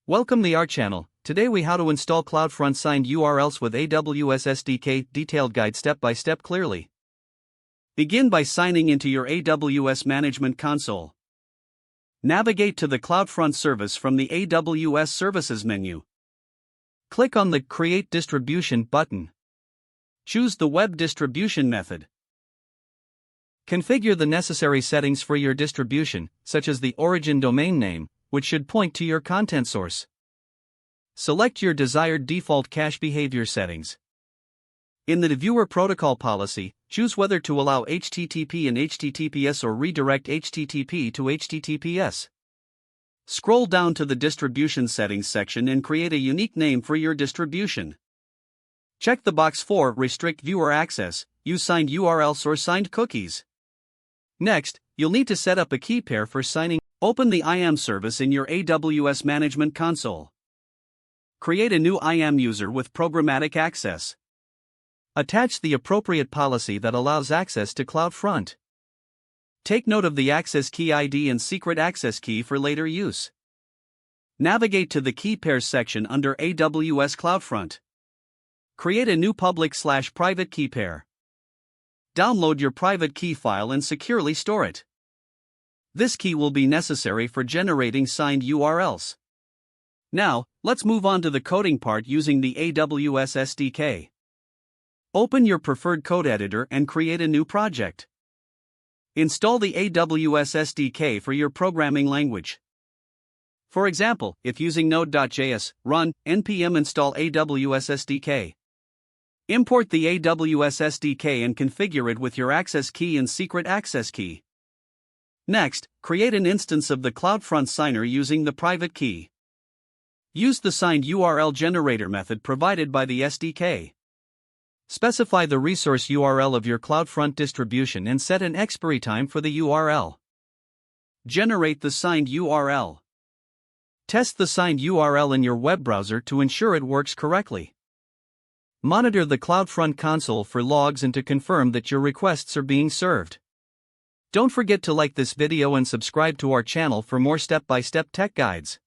Welcome to our channel. Today we how to install CloudFront signed URLs with AWS SDK detailed guide step by step clearly. Begin by signing into your AWS Management Console. Navigate to the CloudFront service from the AWS Services menu. Click on the Create Distribution button. Choose the web distribution method. Configure the necessary settings for your distribution, such as the origin domain name, which should point to your content source. Select your desired default cache behavior settings. In the Viewer Protocol policy, choose whether to allow HTTP and HTTPS or redirect HTTP to HTTPS. Scroll down to the Distribution Settings section and create a unique name for your distribution. Check the box for Restrict Viewer Access, use signed URLs or signed cookies. Next, you'll need to set up a key pair for signing. Open the IAM service in your AWS Management Console. Create a new IAM user with programmatic access. Attach the appropriate policy that allows access to CloudFront. Take note of the access key ID and secret access key for later use. Navigate to the Key Pairs section under AWS CloudFront. Create a new public/private key pair. Download your private key file and securely store it. This key will be necessary for generating signed URLs. Now, let's move on to the coding part using the AWS SDK. Open your preferred code editor and create a new project. Install the AWS SDK for your programming language. For example, if using Node.js, run npm install AWS SDK. Import the AWS SDK and configure it with your access key and secret access key. Next, create an instance of the CloudFront signer using the private key. Use the signed URL generator method provided by the SDK. Specify the resource URL of your CloudFront distribution and set an expiry time for the URL. Generate the signed URL. Test the signed URL in your web browser to ensure it works correctly. Monitor the CloudFront console for logs and to confirm that your requests are being served. Don't forget to like this video and subscribe to our channel for more step-by-step tech guides.